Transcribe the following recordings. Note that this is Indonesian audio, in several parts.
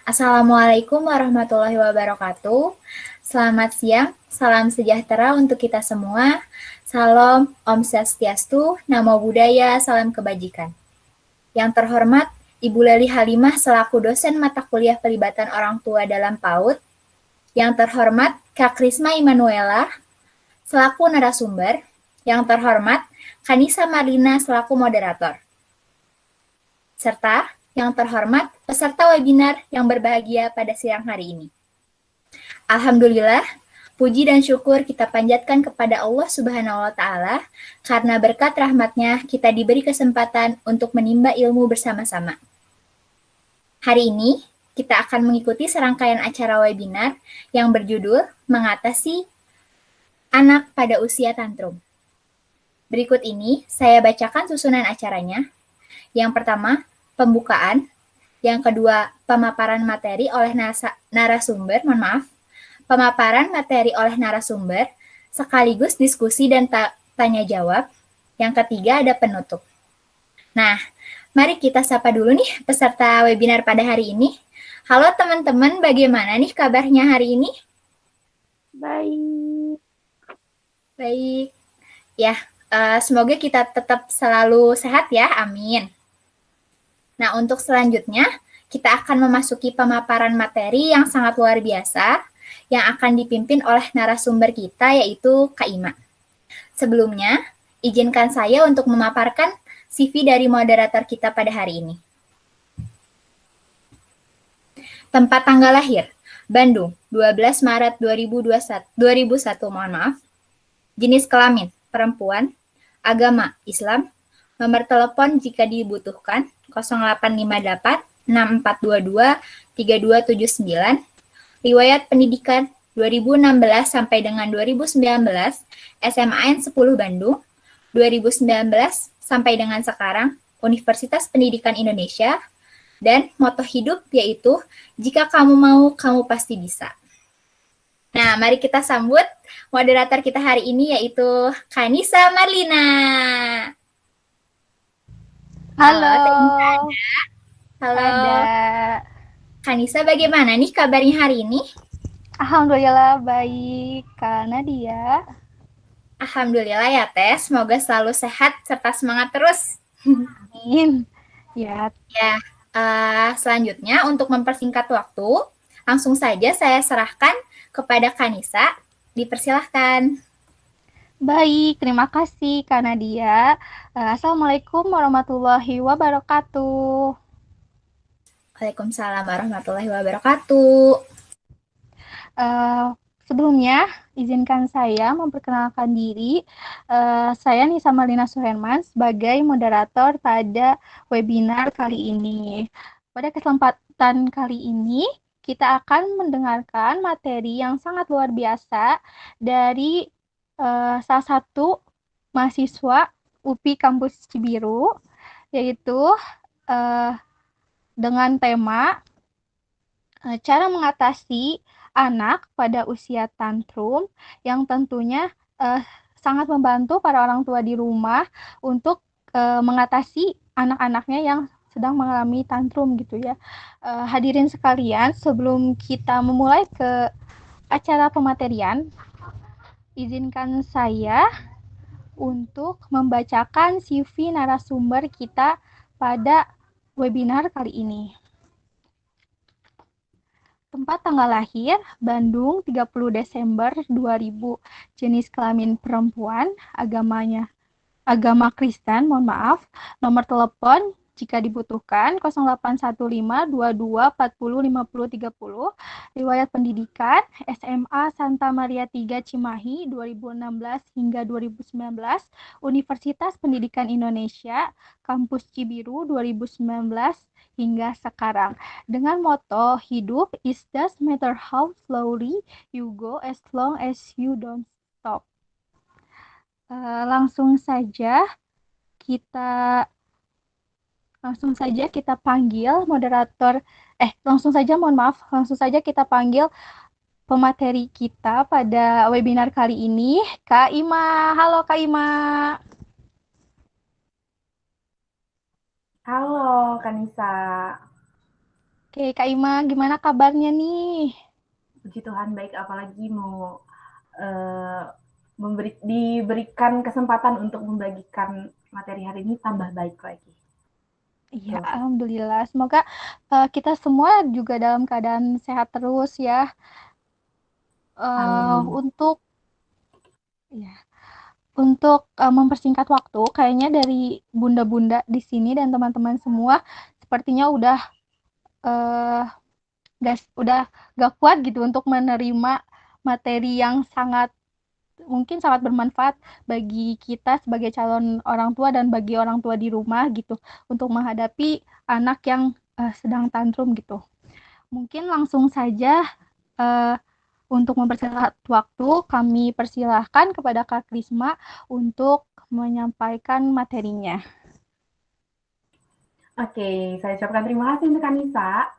Assalamualaikum warahmatullahi wabarakatuh. Selamat siang, salam sejahtera untuk kita semua. Salam Om Swastiastu, Namo Buddhaya, salam kebajikan. Yang terhormat Ibu Leli Halimah selaku dosen mata kuliah pelibatan orang tua dalam PAUD. Yang terhormat Kak Krisma Immanuela selaku narasumber. Yang terhormat Kanisa Marlina selaku moderator. Serta yang terhormat peserta webinar yang berbahagia pada siang hari ini. Alhamdulillah, puji dan syukur kita panjatkan kepada Allah Subhanahu wa Ta'ala, karena berkat rahmat-Nya kita diberi kesempatan untuk menimba ilmu bersama-sama. Hari ini, kita akan mengikuti serangkaian acara webinar yang berjudul Mengatasi Anak pada Usia Tantrum. Berikut ini, saya bacakan susunan acaranya. Yang pertama, pembukaan. Yang kedua, pemaparan materi oleh narasumber, pemaparan materi oleh narasumber, sekaligus diskusi dan tanya jawab. Yang ketiga, ada penutup. Nah, mari kita sapa dulu nih peserta webinar pada hari ini. Halo teman-teman, bagaimana nih kabarnya hari ini? Baik. Baik. Ya, semoga kita tetap selalu sehat ya, amin. Nah, untuk selanjutnya, kita akan memasuki pemaparan materi yang sangat luar biasa, yang akan dipimpin oleh narasumber kita, yaitu Kak Ima. Sebelumnya, izinkan saya untuk memaparkan CV dari moderator kita pada hari ini. Tempat tanggal lahir, Bandung, 12 Maret 2001, mohon maaf. Jenis kelamin, perempuan. Agama, Islam. Nomor telepon jika dibutuhkan, 0858 6422 3279. Riwayat pendidikan 2016 sampai dengan 2019, SMAN 10 Bandung. 2019 sampai dengan sekarang, Universitas Pendidikan Indonesia. Dan moto hidup yaitu, jika kamu mau, kamu pasti bisa. Nah, mari kita sambut moderator kita hari ini, yaitu Kanisa Marlina. Halo. Halo. Ada. Kanisa, bagaimana nih kabarnya hari ini? Alhamdulillah baik, Kak Nadia. Alhamdulillah ya Teh, semoga selalu sehat serta semangat terus. Amin. Ya. Ya, selanjutnya untuk mempersingkat waktu, langsung saja saya serahkan kepada Kanisa. Dipersilahkan. Baik, terima kasih Kak Nadia. Assalamualaikum warahmatullahi wabarakatuh. Waalaikumsalam warahmatullahi wabarakatuh. Sebelumnya, izinkan saya memperkenalkan diri. Saya Nisa Marlina Suherman sebagai moderator pada webinar kali ini. Pada kesempatan kali ini, kita akan mendengarkan materi yang sangat luar biasa dari salah satu mahasiswa UPI Kampus Cibiru, yaitu dengan tema cara mengatasi anak pada usia tantrum, yang tentunya sangat membantu para orang tua di rumah untuk mengatasi anak-anaknya yang sedang mengalami tantrum gitu ya. Hadirin sekalian, sebelum kita memulai ke acara pematerian, izinkan saya untuk membacakan CV narasumber kita pada webinar kali ini. Tempat tanggal lahir, Bandung, 30 Desember 2000. Jenis kelamin perempuan, agama Kristen, mohon maaf. Nomor telepon jika dibutuhkan 0815 22 40 50 30. Riwayat pendidikan SMA Santa Maria 3 Cimahi 2016 hingga 2019. Universitas Pendidikan Indonesia Kampus Cibiru 2019 hingga sekarang. Dengan moto hidup is doesn't matter how slowly you go as long as you don't stop. Langsung saja kita panggil moderator, langsung saja kita panggil pemateri kita pada webinar kali ini, Kak Ima. Halo Kak Ima. Halo Kanisa. Oke, Kak Ima, gimana kabarnya nih? Puji Tuhan baik, apalagi mau uh, diberikan kesempatan untuk membagikan materi hari ini tambah baik lagi. Iya, Tuh. alhamdulillah. Semoga kita semua juga dalam keadaan sehat terus ya. Untuk ya, mempersingkat waktu, kayaknya dari bunda-bunda di sini dan teman-teman semua sepertinya uh, udah gak kuat gitu untuk menerima materi yang mungkin sangat bermanfaat bagi kita sebagai calon orang tua dan bagi orang tua di rumah gitu untuk menghadapi anak yang sedang tantrum gitu. Mungkin langsung saja uh, untuk mempersingkat waktu, kami persilahkan kepada Kak Krisma untuk menyampaikan materinya. Oke, saya ucapkan terima kasih untuk Anissa.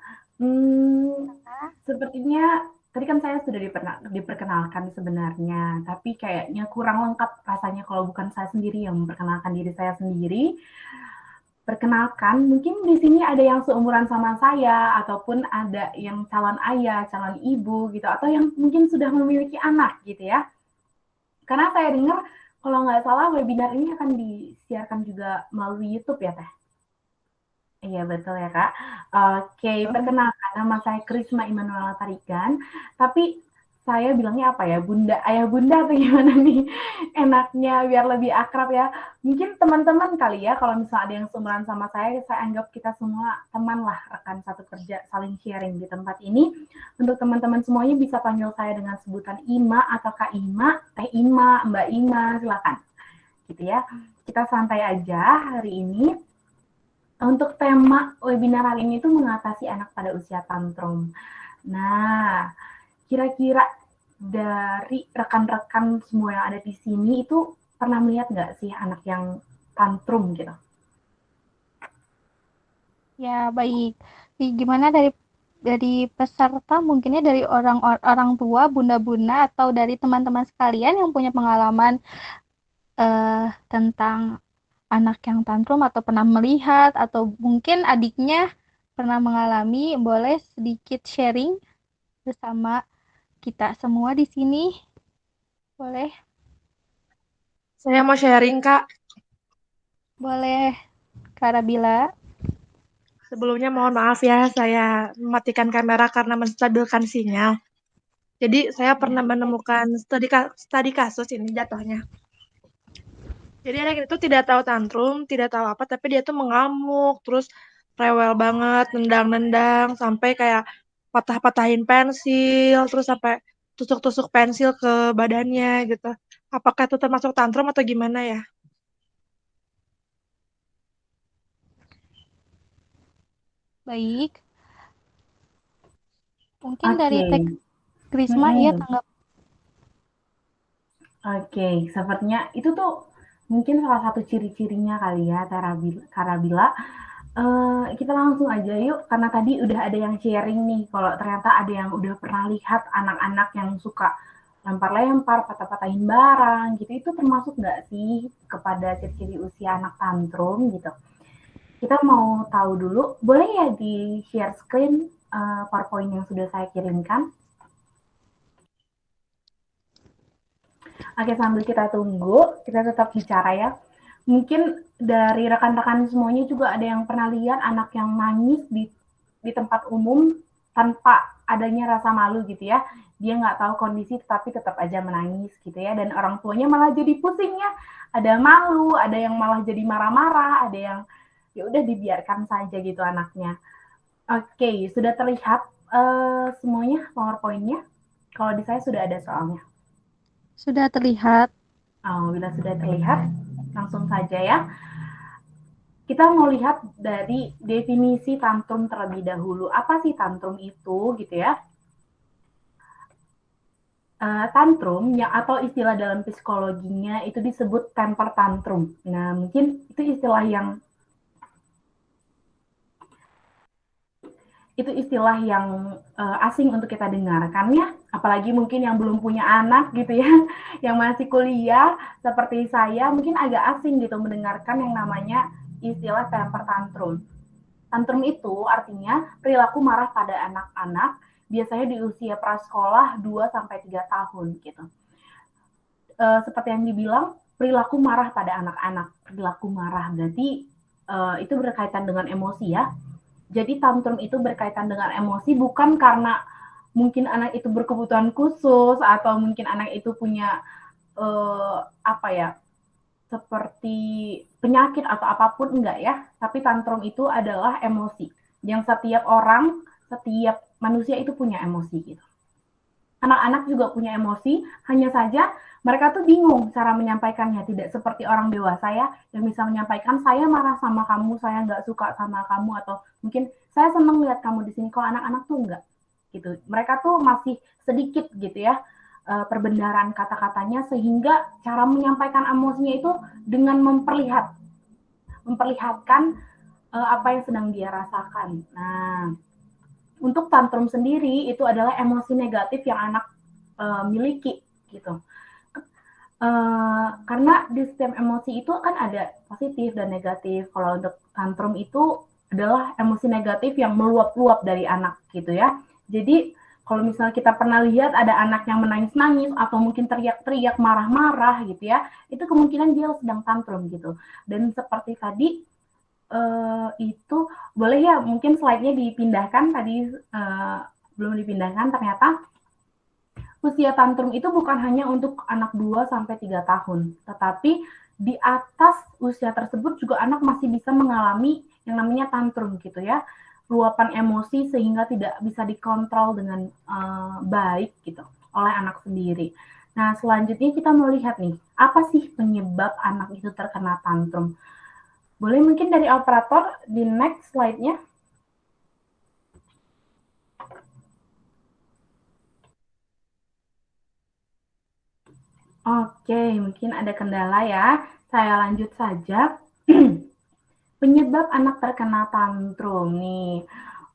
Sepertinya tadi kan saya sudah diperkenalkan sebenarnya, tapi kayaknya kurang lengkap rasanya kalau bukan saya sendiri yang memperkenalkan diri saya sendiri. Perkenalkan, mungkin di sini ada yang seumuran sama saya, ataupun ada yang calon ayah, calon ibu gitu, atau yang mungkin sudah memiliki anak gitu ya. Karena saya dengar kalau nggak salah webinar ini akan disiarkan juga melalui YouTube ya Teh? Iya betul ya Kak. Oke, perkenalkan nama saya Krisma Immanuela Tarigan, tapi saya bilangnya apa ya, bunda, ayah bunda atau gimana nih enaknya biar lebih akrab ya. Mungkin teman-teman kali ya, kalau misalnya ada yang seumuran sama saya anggap kita semua teman lah, rekan satu kerja, saling sharing di tempat ini. Untuk teman-teman semuanya bisa panggil saya dengan sebutan Ima atau Kak Ima, Teh Ima, Mbak Ima, silakan. Gitu ya. Kita santai aja hari ini. Untuk tema webinar hari ini itu mengatasi anak pada usia tantrum. Nah, kira-kira dari rekan-rekan semua yang ada di sini itu pernah melihat nggak sih anak yang tantrum gitu? Ya, baik. Gimana dari peserta, mungkinnya dari orang tua, bunda-bunda, atau dari teman-teman sekalian yang punya pengalaman tentang anak yang tantrum atau pernah melihat atau mungkin adiknya pernah mengalami, boleh sedikit sharing bersama kita semua di sini. Boleh? Saya mau sharing, Kak. Boleh, Kak Rabila. Sebelumnya mohon maaf ya, saya mematikan kamera karena menstabilkan sinyal. Jadi saya pernah menemukan studi kasus ini jatuhnya. Jadi anak itu tidak tahu tantrum, tidak tahu apa, tapi dia tuh mengamuk, terus rewel banget, nendang-nendang, sampai kayak patah-patahin pensil, terus sampai tusuk-tusuk pensil ke badannya gitu. Apakah itu termasuk tantrum atau gimana ya? Baik. Mungkin dari Teh Krisma, iya tanggap. Oke, sepertinya itu tuh mungkin salah satu ciri-cirinya kali ya, Karabila. Kita langsung aja yuk, karena tadi udah ada yang sharing nih, kalau ternyata ada yang udah pernah lihat anak-anak yang suka lempar-lempar, patah-patahin barang gitu, itu termasuk nggak sih kepada ciri-ciri usia anak tantrum gitu? Kita mau tahu dulu, boleh ya di share screen PowerPoint yang sudah saya kirimkan? Oke, sambil kita tunggu, kita tetap bicara ya. Mungkin dari rekan-rekan semuanya juga ada yang pernah lihat anak yang nangis di tempat umum tanpa adanya rasa malu gitu ya. Dia nggak tahu kondisi tapi tetap aja menangis gitu ya. Dan orang tuanya malah jadi pusing ya. Ada malu, ada yang malah jadi marah-marah, ada yang ya udah dibiarkan saja gitu anaknya. Oke, sudah terlihat semuanya PowerPoint-nya? Kalau di saya sudah ada soalnya. Sudah terlihat. Bila sudah terlihat, langsung saja ya. Kita mau lihat dari definisi tantrum terlebih dahulu. Apa sih tantrum itu gitu ya? Tantrum yang atau istilah dalam psikologinya itu disebut temper tantrum. Nah, mungkin itu istilah yang asing untuk kita dengarkan ya, apalagi mungkin yang belum punya anak gitu ya, yang masih kuliah seperti saya mungkin agak asing gitu mendengarkan yang namanya istilah temper tantrum. Tantrum itu artinya perilaku marah pada anak-anak, biasanya di usia prasekolah 2-3 tahun gitu. Seperti yang dibilang, perilaku marah pada anak-anak. Perilaku marah berarti itu berkaitan dengan emosi ya. Jadi tantrum itu berkaitan dengan emosi bukan karena mungkin anak itu berkebutuhan khusus atau mungkin anak itu punya seperti penyakit atau apapun, enggak ya, tapi tantrum itu adalah emosi yang setiap orang, setiap manusia itu punya emosi gitu. Anak-anak juga punya emosi, hanya saja mereka tuh bingung cara menyampaikannya, tidak seperti orang dewasa ya, yang bisa menyampaikan saya marah sama kamu, saya nggak suka sama kamu, atau mungkin saya seneng lihat kamu di sini. Kalau anak-anak tuh enggak gitu, mereka tuh masih sedikit gitu ya perbendaharaan kata-katanya, sehingga cara menyampaikan emosinya itu dengan memperlihatkan apa yang sedang dia rasakan. Nah, untuk tantrum sendiri itu adalah emosi negatif yang anak miliki gitu. Karena di setiap emosi itu kan ada positif dan negatif. Kalau untuk tantrum itu adalah emosi negatif yang meluap-luap dari anak gitu ya. Jadi kalau misalnya kita pernah lihat ada anak yang menangis-nangis atau mungkin teriak-teriak, marah-marah gitu ya, itu kemungkinan dia sedang tantrum gitu. Dan seperti tadi itu boleh ya mungkin slide-nya dipindahkan, tadi belum dipindahkan. Ternyata usia tantrum itu bukan hanya untuk anak 2-3 tahun, tetapi di atas usia tersebut juga anak masih bisa mengalami yang namanya tantrum gitu ya, luapan emosi sehingga tidak bisa dikontrol dengan baik gitu oleh anak sendiri. Nah, selanjutnya kita mau lihat nih, apa sih penyebab anak itu terkena tantrum? Boleh mungkin dari operator di next slide-nya. Oke, mungkin ada kendala ya. Saya lanjut saja. Penyebab anak terkena tantrum nih,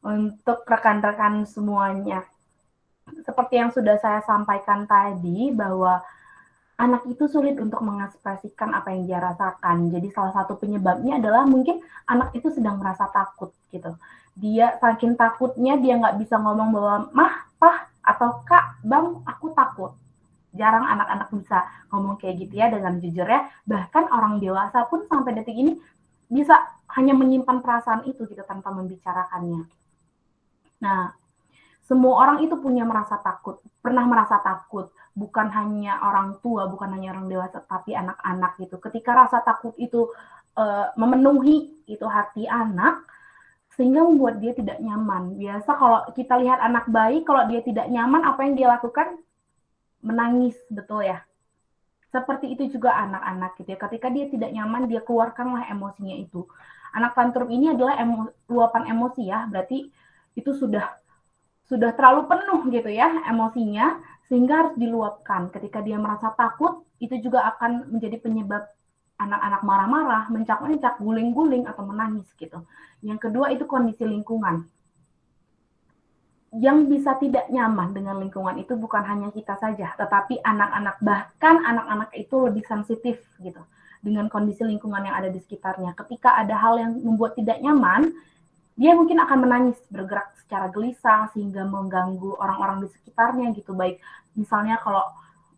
untuk rekan-rekan semuanya. Seperti yang sudah saya sampaikan tadi, bahwa anak itu sulit untuk mengekspresikan apa yang dia rasakan. Jadi salah satu penyebabnya adalah mungkin anak itu sedang merasa takut gitu. Dia saking takutnya dia nggak bisa ngomong bahwa mah, pah, atau kak, bang, aku takut. Jarang anak-anak bisa ngomong kayak gitu ya dengan jujur ya. Bahkan orang dewasa pun sampai detik ini bisa hanya menyimpan perasaan itu gitu tanpa membicarakannya. Nah, semua orang itu pernah merasa takut. Bukan hanya orang tua, bukan hanya orang dewasa, tapi anak-anak gitu. Ketika rasa takut itu memenuhi itu hati anak, sehingga membuat dia tidak nyaman. Biasa kalau kita lihat anak bayi, kalau dia tidak nyaman, apa yang dia lakukan? Menangis, betul ya? Seperti itu juga anak-anak gitu ya. Ketika dia tidak nyaman, dia keluarkanlah emosinya itu. Anak tantrum ini adalah luapan emosi ya, berarti itu sudah terlalu penuh gitu ya emosinya, sehingga harus diluapkan. Ketika dia merasa takut, itu juga akan menjadi penyebab anak-anak marah-marah, mencak-mencak, guling-guling, atau menangis gitu. Yang kedua itu kondisi lingkungan. Yang bisa tidak nyaman dengan lingkungan itu bukan hanya kita saja, tetapi anak-anak, bahkan anak-anak itu lebih sensitif gitu dengan kondisi lingkungan yang ada di sekitarnya. Ketika ada hal yang membuat tidak nyaman, dia mungkin akan menangis, bergerak secara gelisah sehingga mengganggu orang-orang di sekitarnya gitu. Baik misalnya kalau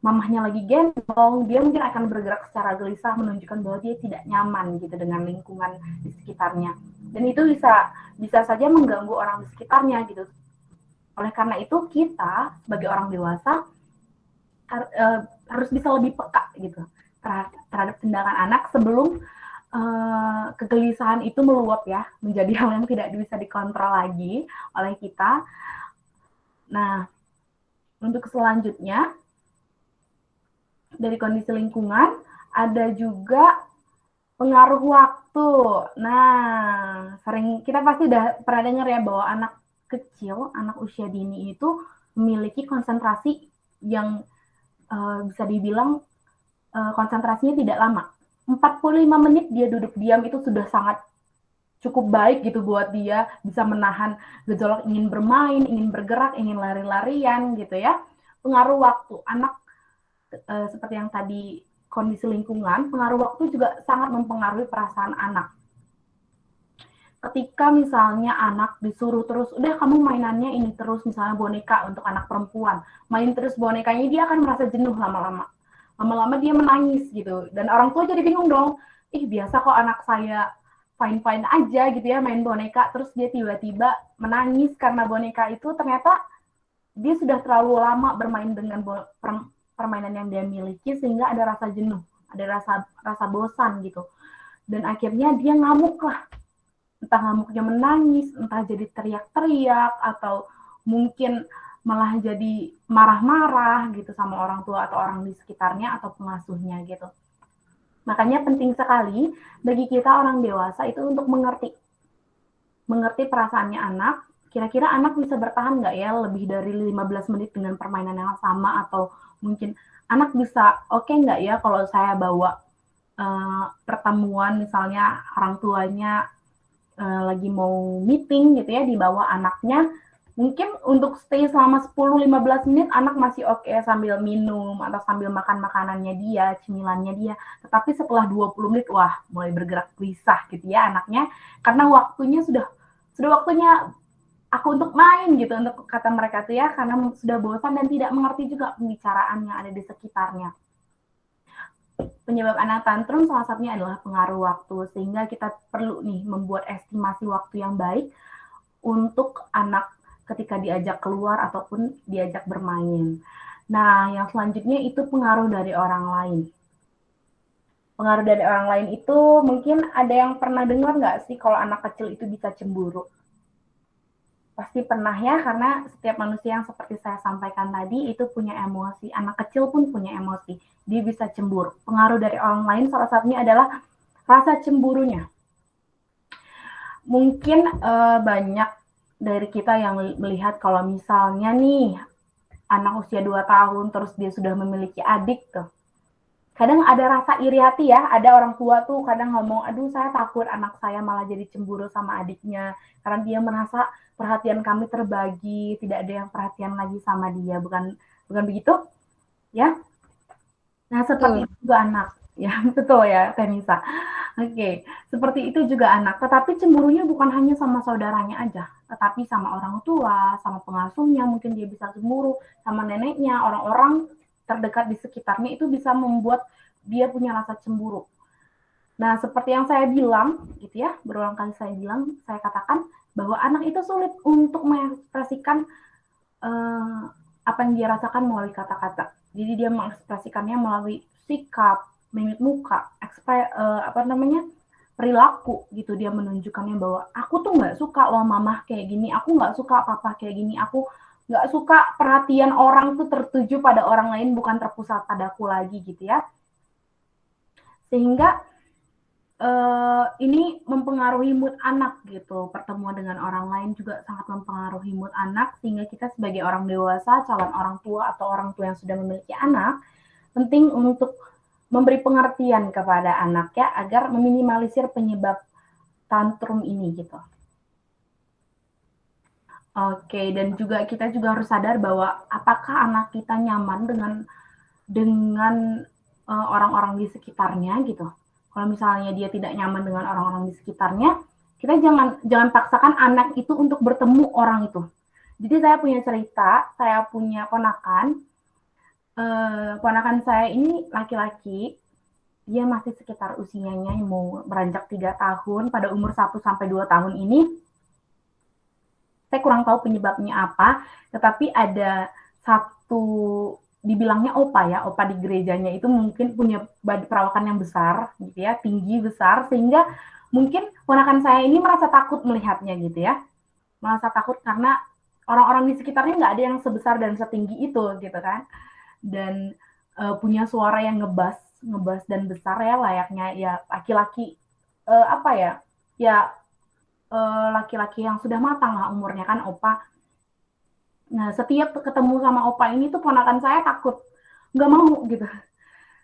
mamahnya lagi gendong, dia mungkin akan bergerak secara gelisah menunjukkan bahwa dia tidak nyaman gitu dengan lingkungan di sekitarnya. Dan itu bisa saja mengganggu orang di sekitarnya gitu. Oleh karena itu kita sebagai orang dewasa harus bisa lebih peka gitu terhadap tindakan anak sebelum kegelisahan itu meluap ya menjadi hal yang tidak bisa dikontrol lagi oleh kita. Nah, untuk selanjutnya dari kondisi lingkungan ada juga pengaruh waktu. Nah, kita pasti udah pernah dengar ya bahwa anak kecil, anak usia dini itu memiliki konsentrasi yang bisa dibilang konsentrasinya tidak lama. 45 menit dia duduk diam itu sudah sangat cukup baik gitu buat dia bisa menahan gejolak ingin bermain, ingin bergerak, ingin lari-larian gitu ya. Pengaruh waktu, anak seperti yang tadi kondisi lingkungan, pengaruh waktu juga sangat mempengaruhi perasaan anak. ketika misalnya anak disuruh terus, udah kamu mainannya ini terus, misalnya boneka untuk anak perempuan, main terus bonekanya, dia akan merasa jenuh lama-lama. Lama-lama dia menangis gitu. Dan orang tua jadi bingung dong, biasa kok anak saya fine-fine aja gitu ya main boneka, terus dia tiba-tiba menangis karena boneka itu ternyata dia sudah terlalu lama bermain dengan permainan yang dia miliki sehingga ada rasa jenuh, ada rasa bosan gitu. Dan akhirnya dia ngamuk lah. Entah ngamuknya menangis, entah jadi teriak-teriak, atau mungkin malah jadi marah-marah gitu sama orang tua atau orang di sekitarnya atau pengasuhnya gitu. Makanya penting sekali bagi kita orang dewasa itu untuk mengerti perasaannya anak. Kira-kira anak bisa bertahan nggak ya lebih dari 15 menit dengan permainan yang sama, atau mungkin anak bisa oke nggak ya kalau saya bawa pertemuan misalnya orang tuanya lagi mau meeting gitu ya, dibawa anaknya, mungkin untuk stay selama 10-15 menit anak masih oke sambil minum atau sambil makan makanannya dia, cemilannya dia. Tetapi setelah 20 menit, wah mulai bergerak gelisah gitu ya anaknya, karena waktunya sudah waktunya aku untuk main gitu, untuk kata mereka tuh ya, karena sudah bosan dan tidak mengerti juga pembicaraan yang ada di sekitarnya. Penyebab anak tantrum salah satunya adalah pengaruh waktu, sehingga kita perlu nih membuat estimasi waktu yang baik untuk anak ketika diajak keluar ataupun diajak bermain. Nah, yang selanjutnya itu pengaruh dari orang lain. Pengaruh dari orang lain itu mungkin ada yang pernah dengar nggak sih kalau anak kecil itu bisa cemburu? Pasti pernah ya, karena setiap manusia yang seperti saya sampaikan tadi itu punya emosi. Anak kecil pun punya emosi. Dia bisa cemburu. Pengaruh dari orang lain salah satunya adalah rasa cemburunya. Mungkin banyak dari kita yang melihat kalau misalnya nih anak usia 2 tahun terus dia sudah memiliki adik tuh. Kadang ada rasa iri hati ya, ada orang tua tuh kadang ngomong, aduh saya takut anak saya malah jadi cemburu sama adiknya, karena dia merasa perhatian kami terbagi, tidak ada yang perhatian lagi sama dia, bukan begitu? Ya. Nah, seperti itu juga anak. Ya, betul ya, Tenisa. Oke, seperti itu juga anak. Tetapi cemburunya bukan hanya sama saudaranya aja, tetapi sama orang tua, sama pengasuhnya, mungkin dia bisa cemburu, sama neneknya, orang-orang terdekat di sekitarnya itu bisa membuat dia punya rasa cemburu. Nah, seperti yang saya bilang, gitu ya, berulang kali saya katakan bahwa anak itu sulit untuk mengekspresikan apa yang dia rasakan melalui kata-kata. Jadi dia mengekspresikannya melalui sikap, mimik muka, perilaku gitu. Dia menunjukkannya bahwa aku tuh nggak suka loh mama kayak gini, aku nggak suka papa kayak gini, aku nggak suka perhatian orang tuh tertuju pada orang lain, bukan terpusat padaku lagi gitu ya. Sehingga ini mempengaruhi mood anak gitu. Pertemuan dengan orang lain juga sangat mempengaruhi mood anak, sehingga kita sebagai orang dewasa, calon orang tua atau orang tua yang sudah memiliki anak, penting untuk memberi pengertian kepada anak ya, agar meminimalisir penyebab tantrum ini gitu. Oke, dan juga kita juga harus sadar bahwa apakah anak kita nyaman dengan orang-orang di sekitarnya gitu. Kalau misalnya dia tidak nyaman dengan orang-orang di sekitarnya, kita jangan paksakan anak itu untuk bertemu orang itu. Jadi saya punya cerita, saya punya ponakan saya ini laki-laki, dia masih sekitar usianya mau beranjak 3 tahun, pada umur 1-2 tahun ini. Saya kurang tahu penyebabnya apa, tetapi ada satu, dibilangnya opa di gerejanya itu mungkin punya perawakan yang besar gitu ya, tinggi besar, sehingga mungkin ponakan saya ini merasa takut melihatnya gitu ya, merasa takut karena orang-orang di sekitarnya nggak ada yang sebesar dan setinggi itu gitu kan, dan punya suara yang ngebas dan besar ya, layaknya ya laki-laki laki-laki yang sudah matang lah umurnya kan, opa. Nah, setiap ketemu sama opa ini tuh ponakan saya takut, nggak mau gitu.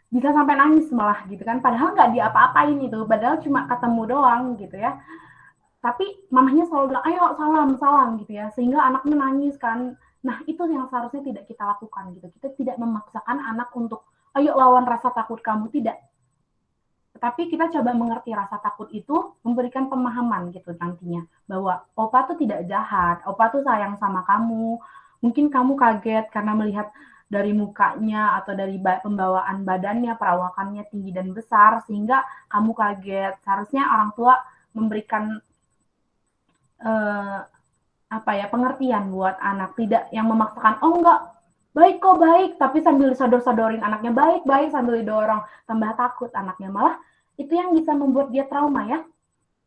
Bisa sampai nangis malah gitu kan, padahal nggak diapa-apain itu, padahal cuma ketemu doang gitu ya. Tapi mamahnya selalu bilang, ayo salam gitu ya, sehingga anaknya nangis kan. Nah, itu yang seharusnya tidak kita lakukan gitu. Kita tidak memaksakan anak untuk, ayo lawan rasa takut kamu, tidak. Tetapi kita coba mengerti rasa takut itu, memberikan pemahaman gitu nantinya. Bahwa opa tuh tidak jahat, opa tuh sayang sama kamu. Mungkin kamu kaget karena melihat dari mukanya atau dari pembawaan badannya, perawakannya tinggi dan besar, sehingga kamu kaget. Seharusnya orang tua memberikan pengertian buat anak, tidak yang memaksakan, oh enggak, baik kok baik, tapi sambil sodor-sodorin anaknya baik-baik sambil didorong, tambah takut anaknya, malah itu yang bisa membuat dia trauma ya,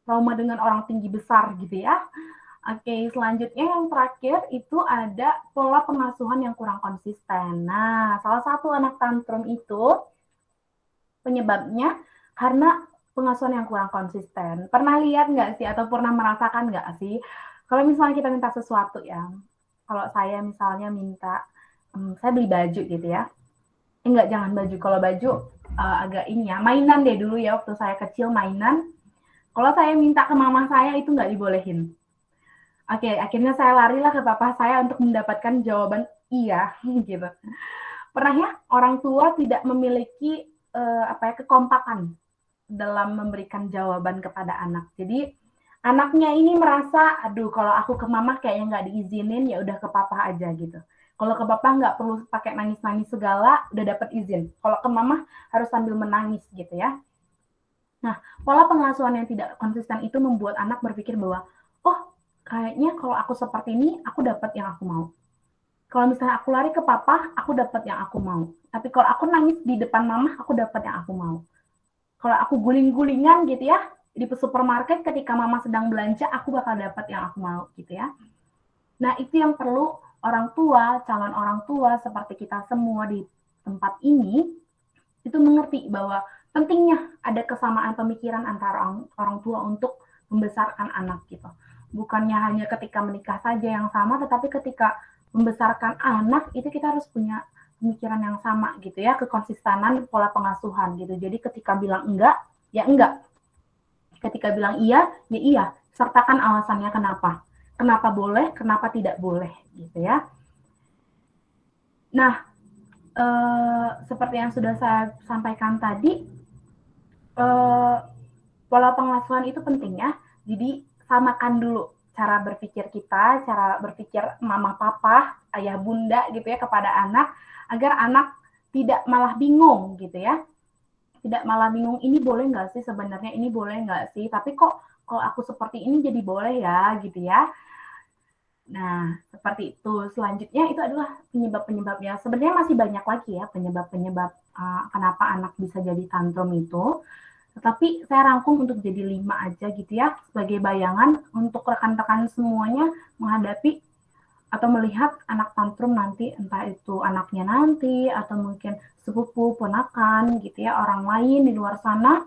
trauma dengan orang tinggi besar gitu ya. Oke, selanjutnya yang terakhir itu ada pola pengasuhan yang kurang konsisten. Nah, salah satu anak tantrum itu penyebabnya karena pengasuhan yang kurang konsisten. Pernah lihat nggak sih atau pernah merasakan nggak sih? Kalau misalnya kita minta sesuatu ya, kalau saya misalnya minta, saya beli baju gitu ya. Enggak, jangan baju. Kalau baju agak ini ya, mainan deh dulu ya, waktu saya kecil mainan. Kalau saya minta ke mama saya itu nggak dibolehin. Oke, akhirnya saya larilah ke papa saya untuk mendapatkan jawaban iya gitu. Pernah ya orang tua tidak memiliki kekompakan dalam memberikan jawaban kepada anak. Jadi anaknya ini merasa, aduh kalau aku ke mama kayaknya nggak diizinin, ya udah ke papa aja gitu. Kalau ke papa nggak perlu pakai nangis-nangis segala, udah dapat izin. Kalau ke mama harus sambil menangis gitu ya. Nah, pola pengasuhan yang tidak konsisten itu membuat anak berpikir bahwa, oh kayaknya kalau aku seperti ini, aku dapat yang aku mau. Kalau misalnya aku lari ke papa, aku dapat yang aku mau. Tapi kalau aku nangis di depan mama, aku dapat yang aku mau. Kalau aku guling-gulingan gitu ya, di supermarket ketika mama sedang belanja, aku bakal dapat yang aku mau gitu ya. Nah, itu yang perlu orang tua, calon orang tua seperti kita semua di tempat ini, itu mengerti bahwa pentingnya ada kesamaan pemikiran antara orang tua untuk membesarkan anak gitu. Bukannya hanya ketika menikah saja yang sama, tetapi ketika membesarkan anak itu kita harus punya pemikiran yang sama gitu ya, kekonsistenan pola pengasuhan gitu. Jadi ketika bilang enggak, ya enggak. Ketika bilang iya, ya iya. Sertakan alasannya kenapa. Kenapa boleh, kenapa tidak boleh gitu ya. Nah, seperti yang sudah saya sampaikan tadi, pola pengasuhan itu penting ya. Jadi samakan dulu cara berpikir kita, cara berpikir mama papa, ayah bunda gitu ya kepada anak, agar anak tidak malah bingung gitu ya. Tidak malah bingung, ini boleh nggak sih sebenarnya, ini boleh nggak sih, tapi kok kalau aku seperti ini jadi boleh ya gitu ya. Nah, seperti itu. Selanjutnya itu adalah penyebab-penyebabnya. Sebenarnya masih banyak lagi ya penyebab-penyebab kenapa anak bisa jadi tantrum itu. Tetapi saya rangkum untuk jadi 5 aja gitu ya, sebagai bayangan untuk rekan-rekan semuanya menghadapi atau melihat anak tantrum nanti, entah itu anaknya nanti, atau mungkin sepupu, ponakan gitu ya, orang lain di luar sana,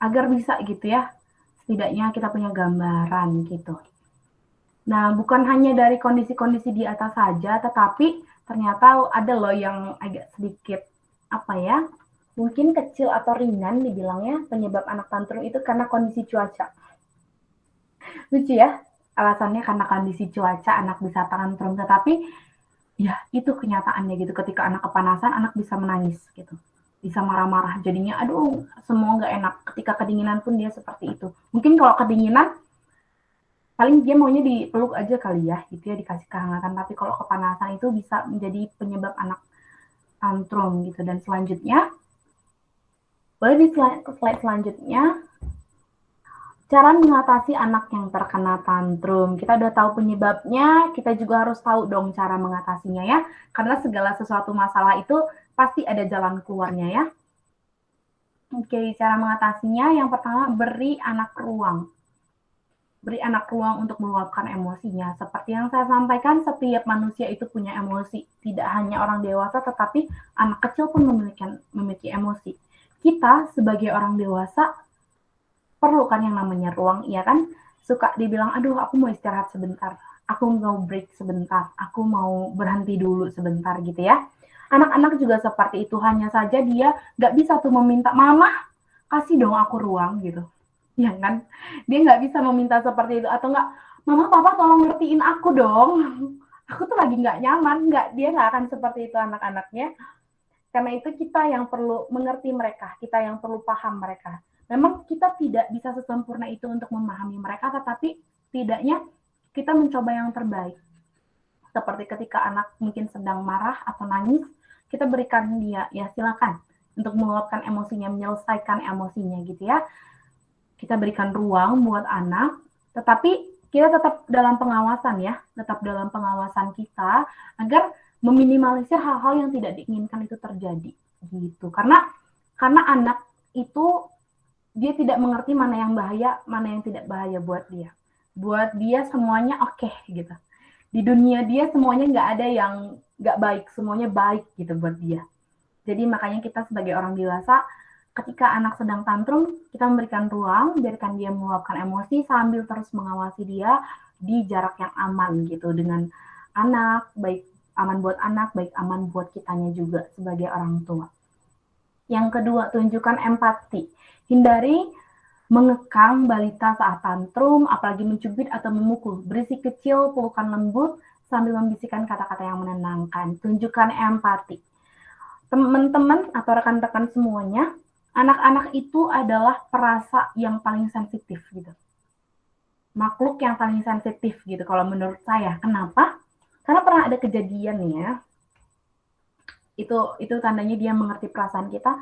agar bisa gitu ya, setidaknya kita punya gambaran gitu. Nah, bukan hanya dari kondisi-kondisi di atas saja, tetapi ternyata ada loh yang agak sedikit, mungkin kecil atau ringan dibilangnya penyebab anak tantrum itu karena kondisi cuaca. Lucu ya, alasannya karena kondisi cuaca anak bisa tantrum, tetapi ya itu kenyataannya gitu. Ketika anak kepanasan, anak bisa menangis gitu, bisa marah-marah, jadinya aduh semua nggak enak. Ketika kedinginan pun dia seperti itu. Mungkin kalau kedinginan paling dia maunya dipeluk aja kali ya gitu ya, dikasih kehangatan, tapi kalau kepanasan itu bisa menjadi penyebab anak tantrum gitu. Dan selanjutnya, boleh di slide selanjutnya, cara mengatasi anak yang terkena tantrum. Kita udah tahu penyebabnya, kita juga harus tahu dong cara mengatasinya ya. Karena segala sesuatu masalah itu pasti ada jalan keluarnya ya. Oke, cara mengatasinya yang pertama, beri anak ruang. Beri anak ruang untuk meluapkan emosinya. Seperti yang saya sampaikan, setiap manusia itu punya emosi. Tidak hanya orang dewasa, tetapi anak kecil pun memiliki emosi. Kita sebagai orang dewasa perlu kan yang namanya ruang, iya kan? Suka dibilang, aduh aku mau istirahat sebentar, aku mau break sebentar, aku mau berhenti dulu sebentar gitu ya. Anak-anak juga seperti itu, hanya saja dia nggak bisa tuh meminta, mama kasih dong aku ruang gitu. Ya kan? Dia nggak bisa meminta seperti itu, atau nggak, mama papa tolong ngertiin aku dong. Aku tuh lagi nggak nyaman, dia nggak akan seperti itu anak-anaknya. Karena itu kita yang perlu mengerti mereka, kita yang perlu paham mereka. Memang kita tidak bisa sesempurna itu untuk memahami mereka, tetapi tidaknya kita mencoba yang terbaik. Seperti ketika anak mungkin sedang marah atau nangis, kita berikan dia, ya silakan untuk meluapkan emosinya, menyelesaikan emosinya gitu ya. Kita berikan ruang buat anak, tetapi kita tetap dalam pengawasan ya, tetap dalam pengawasan kita agar meminimalisir hal-hal yang tidak diinginkan itu terjadi gitu. Karena anak itu dia tidak mengerti mana yang bahaya, mana yang tidak bahaya buat dia. Buat dia semuanya oke gitu. Di dunia dia semuanya nggak ada yang nggak baik, semuanya baik gitu buat dia. Jadi makanya kita sebagai orang dewasa, ketika anak sedang tantrum, kita memberikan ruang, biarkan dia meluapkan emosi sambil terus mengawasi dia di jarak yang aman gitu dengan anak, baik aman buat anak, baik aman buat kitanya juga sebagai orang tua. Yang kedua, tunjukkan empati. Hindari mengekang balita saat tantrum, apalagi mencubit atau memukul. Berisi kecil, pelukan lembut, sambil membisikkan kata-kata yang menenangkan. Tunjukkan empati. Teman-teman atau rekan-rekan semuanya, anak-anak itu adalah perasa yang paling sensitif gitu. Makhluk yang paling sensitif gitu kalau menurut saya. Kenapa? Karena pernah ada kejadian ya. Itu tandanya dia mengerti perasaan kita.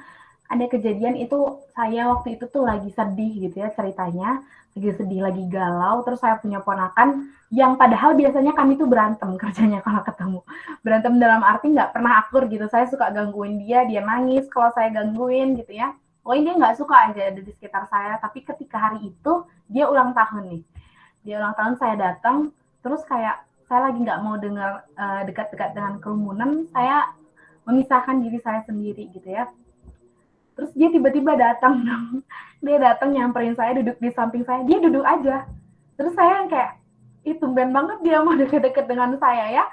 Ada kejadian itu saya waktu itu tuh lagi sedih gitu ya ceritanya, lagi sedih, lagi galau, terus saya punya ponakan yang padahal biasanya kami tuh berantem kerjanya kalau ketemu. Berantem dalam arti nggak pernah akur gitu, saya suka gangguin dia nangis kalau saya gangguin gitu ya. Pokoknya dia nggak suka aja ada di sekitar saya, tapi ketika hari itu dia ulang tahun nih. Dia ulang tahun, saya datang, terus kayak saya lagi nggak mau dengar dekat-dekat dengan kerumunan, saya memisahkan diri saya sendiri gitu ya. Terus dia tiba-tiba datang, dia datang nyamperin saya, duduk di samping saya, dia duduk aja. Terus saya kayak, tumben banget dia mau deket-deket dengan saya ya.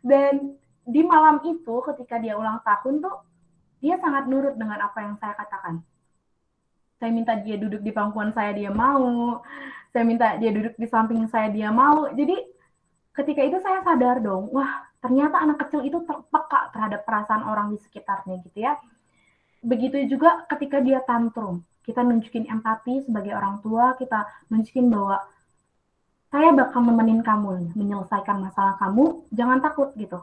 Dan di malam itu ketika dia ulang tahun tuh, dia sangat nurut dengan apa yang saya katakan. Saya minta dia duduk di pangkuan saya, dia mau. Saya minta dia duduk di samping saya, dia mau. Jadi ketika itu saya sadar dong, wah ternyata anak kecil itu terpeka terhadap perasaan orang di sekitarnya gitu ya. Begitu juga ketika dia tantrum, kita nunjukin empati sebagai orang tua, kita nunjukin bahwa saya bakal nemenin kamu menyelesaikan masalah kamu, jangan takut gitu.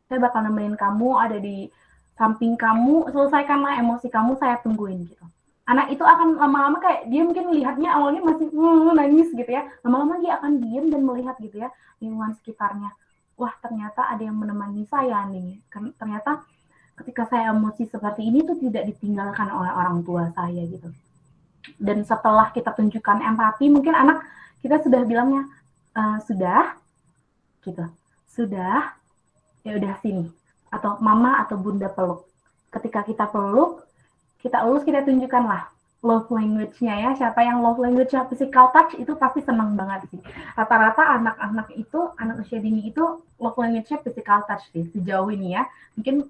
Saya bakal nemenin kamu, ada di samping kamu, selesaikanlah emosi kamu, saya tungguin gitu. Anak itu akan lama-lama kayak dia mungkin melihatnya awalnya masih nangis gitu ya, lama-lama dia akan diam dan melihat gitu ya lingkungan sekitarnya. Wah ternyata ada yang menemani saya nih, ternyata ketika saya emosi seperti ini tuh tidak ditinggalkan oleh orang tua saya gitu. Dan setelah kita tunjukkan empati, mungkin anak kita sudah bilangnya sudah gitu, sudah, ya udah sini, atau mama atau bunda peluk. Ketika kita peluk, kita elus, kita tunjukkanlah love language-nya ya. Siapa yang love language-nya physical touch itu pasti senang banget sih. Rata-rata anak-anak itu, anak usia dini itu love language-nya physical touch sih sejauh ini ya. Mungkin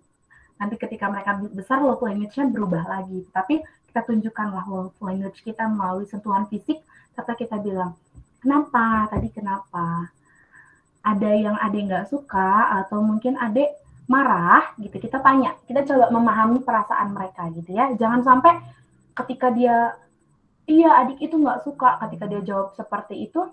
nanti ketika mereka besar love language-nya berubah lagi. Tapi kita tunjukkanlah love language kita melalui sentuhan fisik, serta kita bilang, kenapa? Tadi kenapa? Ada yang adek nggak suka, atau mungkin adek marah gitu. Kita tanya, kita coba memahami perasaan mereka gitu ya. Jangan sampai ketika dia, iya adik itu nggak suka, ketika dia jawab seperti itu,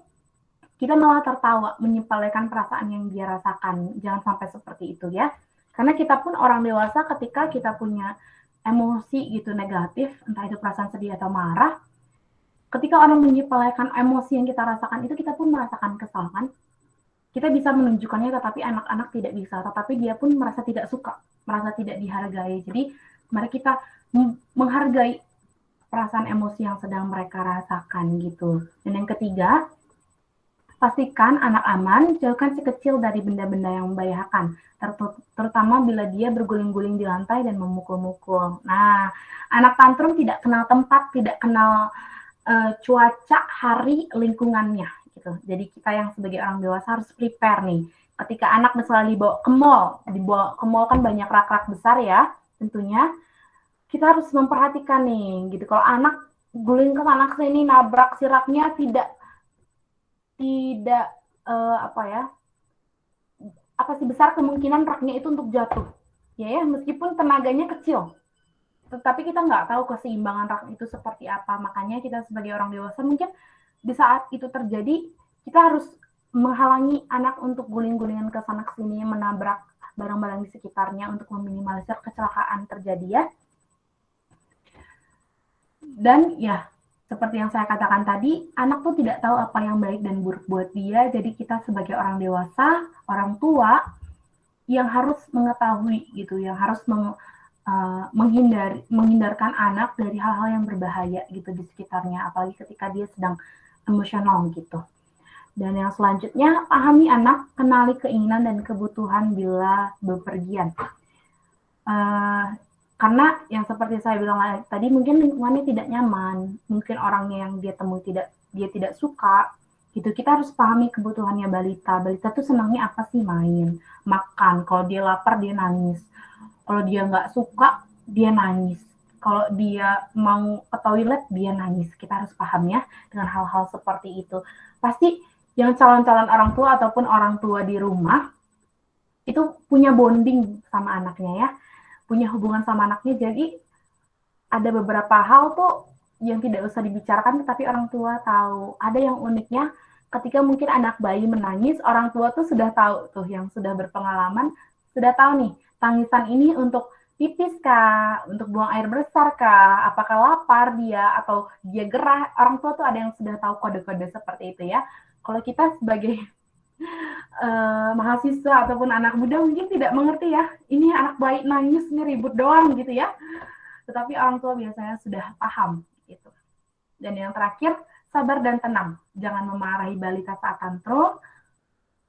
kita malah tertawa, menyepelekan perasaan yang dia rasakan. Jangan sampai seperti itu ya. Karena kita pun orang dewasa ketika kita punya emosi gitu negatif, entah itu perasaan sedih atau marah, ketika orang menyepelekan emosi yang kita rasakan itu, kita pun merasakan kesal kan. Kita bisa menunjukkannya, tetapi anak-anak tidak bisa. Tetapi dia pun merasa tidak suka, merasa tidak dihargai. Jadi mari kita menghargai perasaan emosi yang sedang mereka rasakan gitu. Dan yang ketiga, pastikan anak aman, jauhkan si kecil dari benda-benda yang membahayakan, terutama bila dia berguling-guling di lantai dan memukul-mukul. Nah, anak tantrum tidak kenal tempat, tidak kenal cuaca, hari, lingkungannya gitu. Jadi kita yang sebagai orang dewasa harus prepare nih. Ketika anak misalnya dibawa ke mall kan banyak rak-rak besar ya, tentunya kita harus memperhatikan nih gitu. Kalau anak guling ke sana sini nabrak si raknya, tidak besar kemungkinan raknya itu untuk jatuh ya meskipun tenaganya kecil, tetapi kita nggak tahu keseimbangan rak itu seperti apa. Makanya kita sebagai orang dewasa mungkin di saat itu terjadi, kita harus menghalangi anak untuk guling-gulingan ke sana ke sini, menabrak barang-barang di sekitarnya untuk meminimalisir kecelakaan terjadi ya. Dan ya, seperti yang saya katakan tadi, anak tuh tidak tahu apa yang baik dan buruk buat dia. Jadi kita sebagai orang dewasa, orang tua yang harus mengetahui gitu, yang harus menghindarkan anak dari hal-hal yang berbahaya gitu di sekitarnya, apalagi ketika dia sedang emosional gitu. Dan yang selanjutnya, pahami anak, kenali keinginan dan kebutuhan bila bepergian. Karena yang seperti saya bilang tadi, mungkin lingkungannya tidak nyaman, mungkin orangnya yang dia temui dia tidak suka, gitu. Kita harus pahami kebutuhannya balita. Balita tuh senangnya apa sih? Main, makan. Kalau dia lapar, dia nangis. Kalau dia nggak suka, dia nangis. Kalau dia mau ke toilet, dia nangis. Kita harus paham ya dengan hal-hal seperti itu. Pasti yang calon-calon orang tua ataupun orang tua di rumah itu punya bonding sama anaknya ya, punya hubungan sama anaknya. Jadi ada beberapa hal tuh yang tidak usah dibicarakan, tetapi orang tua tahu. Ada yang uniknya, ketika mungkin anak bayi menangis, orang tua tuh sudah tahu tuh, yang sudah berpengalaman, sudah tahu nih, tangisan ini untuk pipis kah, untuk buang air besar kah, apakah lapar dia, atau dia gerah. Orang tua tuh ada yang sudah tahu kode-kode seperti itu ya. Kalau kita sebagai mahasiswa ataupun anak muda mungkin tidak mengerti ya, ini anak bayi nangis, ini ribut doang gitu ya. Tetapi orang tua biasanya sudah paham gitu. Dan yang terakhir, sabar dan tenang. Jangan memarahi balita saat tantrum.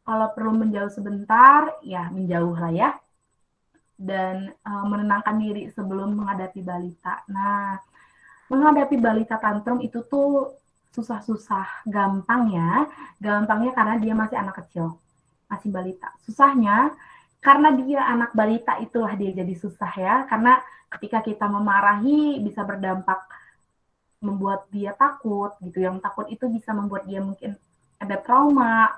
Kalau perlu menjauh sebentar, ya menjauh lah ya. Dan menenangkan diri sebelum menghadapi balita. Nah, menghadapi balita tantrum itu tuh susah-susah, gampangnya karena dia masih anak kecil, masih balita. Susahnya karena dia anak balita, itulah dia jadi susah ya, karena ketika kita memarahi bisa berdampak membuat dia takut gitu. Yang takut itu bisa membuat dia mungkin ada trauma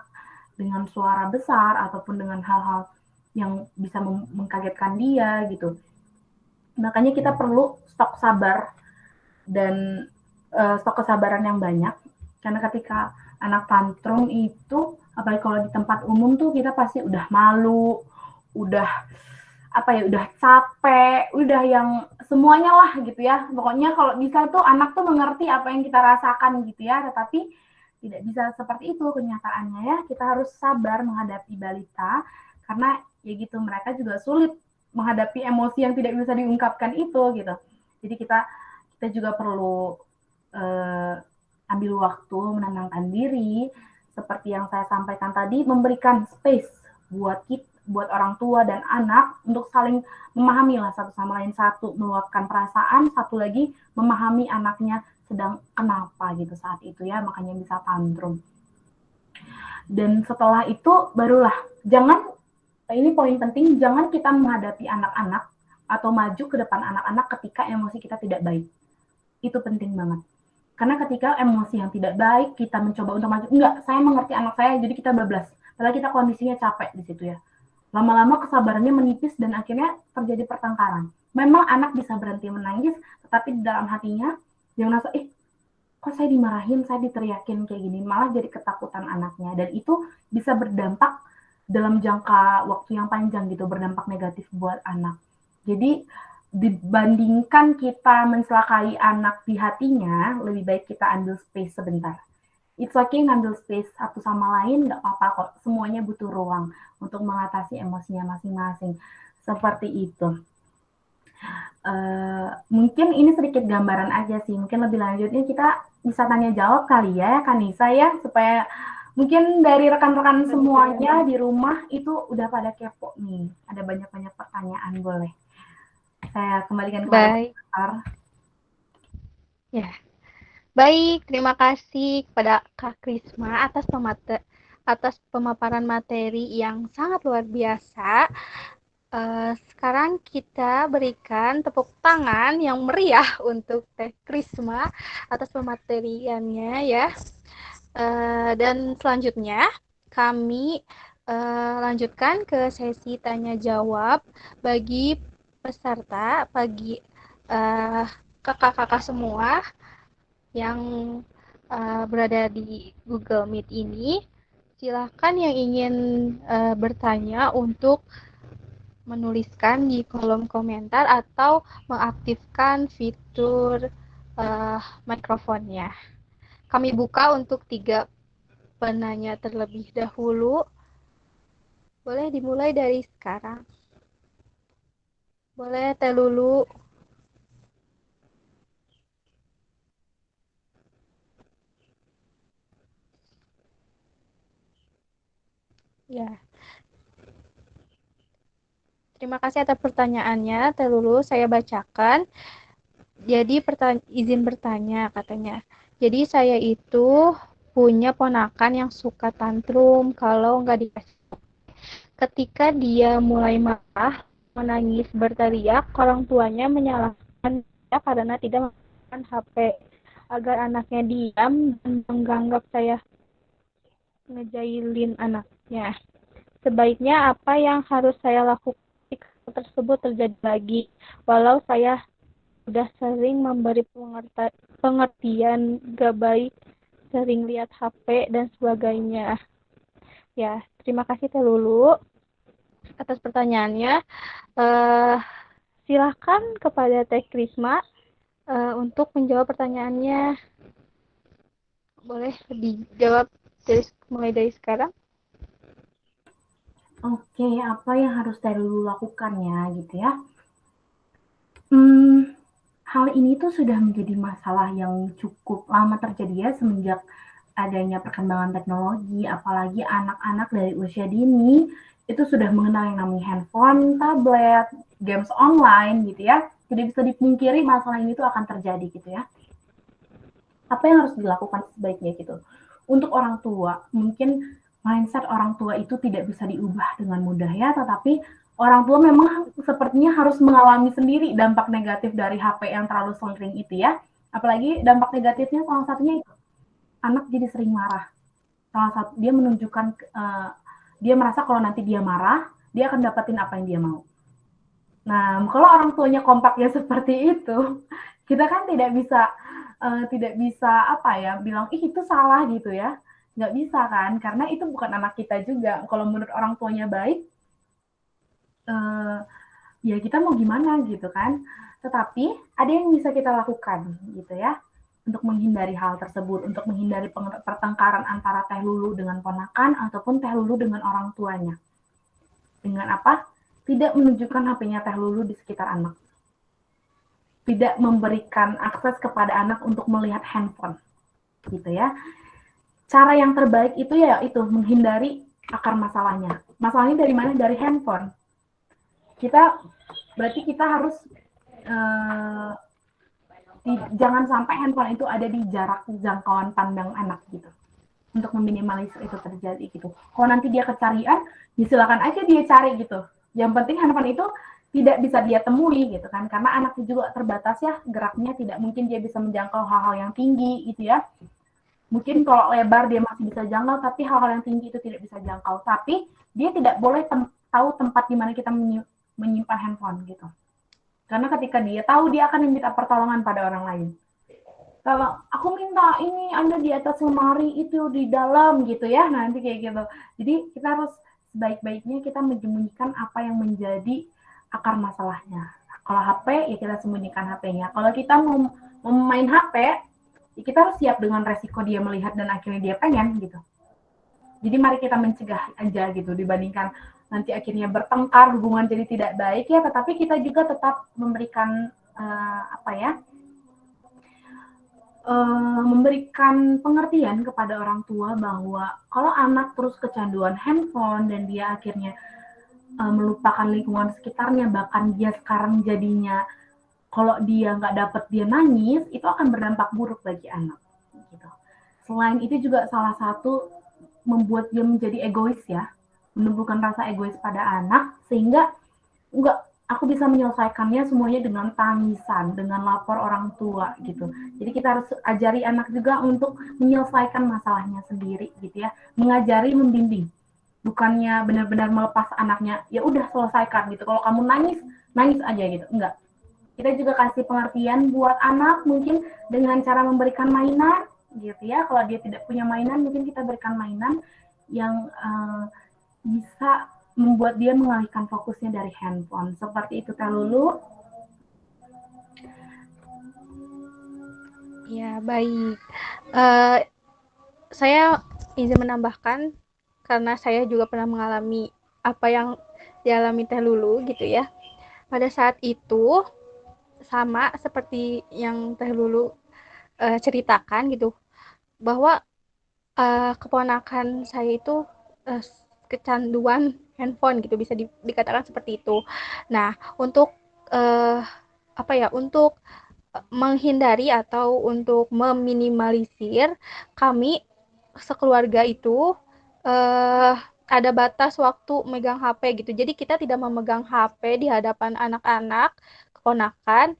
dengan suara besar ataupun dengan hal-hal yang bisa mengkagetkan dia gitu. Makanya kita perlu stok sabar dan stok kesabaran yang banyak, karena ketika anak tantrum itu, apalagi kalau di tempat umum tuh, kita pasti udah malu, udah capek, udah yang semuanya lah gitu ya. Pokoknya kalau bisa tuh anak tuh mengerti apa yang kita rasakan gitu ya, tetapi tidak bisa seperti itu kenyataannya ya. Kita harus sabar menghadapi balita, karena ya gitu, mereka juga sulit menghadapi emosi yang tidak bisa diungkapkan itu gitu. Jadi kita juga perlu ambil waktu, menenangkan diri, seperti yang saya sampaikan tadi, memberikan space buat orang tua dan anak untuk saling memahami lah satu sama lain. Satu, meluapkan perasaan, satu lagi memahami anaknya sedang kenapa gitu saat itu ya, makanya bisa tantrum. Dan setelah itu barulah, ini poin penting, jangan kita menghadapi anak-anak atau maju ke depan anak-anak ketika emosi kita tidak baik. Itu penting banget. Karena ketika emosi yang tidak baik, kita mencoba untuk maju, enggak, saya mengerti anak saya, jadi kita bablas. Padahal kita kondisinya capek di situ ya. Lama-lama kesabarannya menipis dan akhirnya terjadi pertengkaran. Memang anak bisa berhenti menangis, tetapi di dalam hatinya dia merasa, kok saya dimarahin, saya diteriakin kayak gini, malah jadi ketakutan anaknya. Dan itu bisa berdampak dalam jangka waktu yang panjang gitu, berdampak negatif buat anak. Jadi dibandingkan kita mencelakai anak di hatinya, lebih baik kita ambil space sebentar. It's okay ngambil space satu sama lain, nggak apa-apa kok. Semuanya butuh ruang untuk mengatasi emosinya masing-masing. Seperti itu. Mungkin ini sedikit gambaran aja sih. Mungkin lebih lanjutnya kita bisa tanya jawab kali ya, Kanisa ya, supaya mungkin dari rekan-rekan semuanya di rumah itu udah pada kepo nih. Ada banyak-banyak pertanyaan, boleh. Saya kembalikan kepada Kak. Ya, baik. Terima kasih kepada Kak Krisma atas pemaparan materi yang sangat luar biasa. Sekarang kita berikan tepuk tangan yang meriah untuk Teh Krisma atas pemateriannya ya. Dan selanjutnya kami Lanjutkan ke sesi tanya jawab bagi peserta, bagi kakak-kakak semua yang berada di Google Meet ini. Silakan yang ingin bertanya untuk menuliskan di kolom komentar atau mengaktifkan fitur mikrofonnya. Kami buka untuk 3 penanya terlebih dahulu. Boleh dimulai dari sekarang. Boleh Teh Lulu. Ya. Terima kasih atas pertanyaannya, Teh Lulu. Saya bacakan. Jadi izin bertanya katanya. Jadi saya itu punya ponakan yang suka tantrum kalau nggak dikasih. Ketika dia mulai marah, menangis, berteriak, orang tuanya menyalahkan dia karena tidak menggunakan HP. Agar anaknya diam dan menganggap saya ngejailin anaknya. Sebaiknya apa yang harus saya lakukan jika hal tersebut terjadi lagi? Walau saya sudah sering memberi pengertian gak baik, sering lihat HP dan sebagainya. Ya, terima kasih Teh Lulu atas pertanyaannya. Silakan kepada Teh Krisma untuk menjawab pertanyaannya. Boleh dijawab mulai dari sekarang? Oke, apa yang harus Teh Lulu lakukan ya gitu ya? Hal ini tuh sudah menjadi masalah yang cukup lama terjadi ya semenjak adanya perkembangan teknologi, apalagi anak-anak dari usia dini itu sudah mengenal yang namanya handphone, tablet, games online gitu ya. Tidak bisa dipungkiri masalah ini tuh akan terjadi gitu ya. Apa yang harus dilakukan sebaiknya gitu? Untuk orang tua, mungkin mindset orang tua itu tidak bisa diubah dengan mudah ya, tetapi orang tua memang sepertinya harus mengalami sendiri dampak negatif dari HP yang terlalu sering itu ya. Apalagi dampak negatifnya salah satunya itu anak jadi sering marah. Salah satu dia menunjukkan dia merasa kalau nanti dia marah, dia akan dapetin apa yang dia mau. Nah, kalau orang tuanya kompaknya seperti itu, kita kan tidak bisa apa ya bilang ih itu salah gitu ya, nggak bisa kan karena itu bukan anak kita juga. Kalau menurut orang tuanya baik, ya kita mau gimana gitu kan. Tetapi ada yang bisa kita lakukan gitu ya untuk menghindari hal tersebut, untuk menghindari pertengkaran antara Teh Lulu dengan ponakan ataupun Teh Lulu dengan orang tuanya. Dengan apa? Tidak menunjukkan HP-nya Teh Lulu di sekitar anak. Tidak memberikan akses kepada anak untuk melihat handphone. Gitu ya. Cara yang terbaik itu ya itu menghindari akar masalahnya. Masalahnya dari mana? Dari handphone. Berarti kita harus jangan sampai handphone itu ada di jarak jangkauan pandang anak gitu untuk meminimalisir itu terjadi gitu. Kalau nanti dia kecarian, silakan aja dia cari gitu. Yang penting handphone itu tidak bisa dia temui gitu kan, karena anaknya juga terbatas ya geraknya, tidak mungkin dia bisa menjangkau hal-hal yang tinggi gitu ya. Mungkin kalau lebar dia masih bisa jangkau, tapi hal-hal yang tinggi itu tidak bisa jangkau. Tapi dia tidak boleh tahu tempat di mana kita menyimpan handphone gitu. Karena ketika dia tahu, dia akan meminta pertolongan pada orang lain. Kalau aku minta ini Anda di atas lemari itu di dalam gitu ya, nanti kayak gitu. Jadi kita harus sebaik-baiknya kita menyembunyikan apa yang menjadi akar masalahnya. Kalau HP ya kita sembunyikan HP-nya. Kalau kita mau main HP, ya kita harus siap dengan resiko dia melihat dan akhirnya dia pengen gitu. Jadi mari kita mencegah aja gitu dibandingkan nanti akhirnya bertengkar, hubungan jadi tidak baik ya, tetapi kita juga tetap memberikan memberikan pengertian kepada orang tua bahwa kalau anak terus kecanduan handphone dan dia akhirnya melupakan lingkungan sekitarnya, bahkan dia sekarang jadinya kalau dia nggak dapet dia nangis, itu akan berdampak buruk bagi anak. Gitu. Selain itu juga salah satu membuat dia menjadi egois ya, menumbuhkan rasa egois pada anak sehingga aku bisa menyelesaikannya semuanya dengan tangisan, dengan lapor orang tua gitu. Jadi kita harus ajari anak juga untuk menyelesaikan masalahnya sendiri gitu ya, mengajari, membimbing. bukannya benar-benar melepas anaknya, ya udah selesaikan gitu. Kalau kamu nangis, nangis aja gitu. Enggak. Kita juga kasih pengertian buat anak mungkin dengan cara memberikan mainan gitu ya. Kalau dia tidak punya mainan, mungkin kita berikan mainan yang bisa membuat dia mengalihkan fokusnya dari handphone. Seperti itu Teh Lulu. Ya, baik. Saya izin menambahkan karena saya juga pernah mengalami apa yang dialami Teh Lulu gitu ya. Pada saat itu sama seperti yang Teh Lulu ceritakan gitu, bahwa keponakan saya itu kecanduan handphone gitu, bisa dikatakan seperti itu. Nah, untuk apa ya, untuk menghindari atau untuk meminimalisir, kami sekeluarga itu eh, ada batas waktu megang HP gitu. Jadi kita tidak memegang HP di hadapan anak-anak, keponakan,